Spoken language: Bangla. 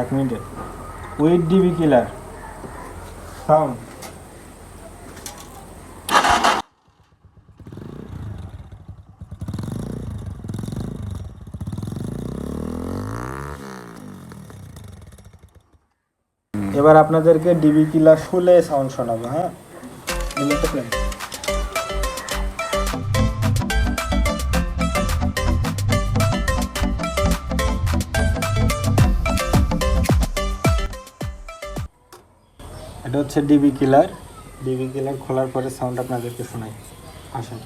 এক মিনিটে উইথ ডিবি কিলার সাউন্ড। এবার আপনাদেরকে ডিবি কিলার ফুলে সাউন্ড শোনাবো। হ্যাঁ, এটা হচ্ছে ডিবি কিলার। ডিবি কিলার খোলার পরে সাউন্ড আপনাদেরকে শোনাই, আসেন।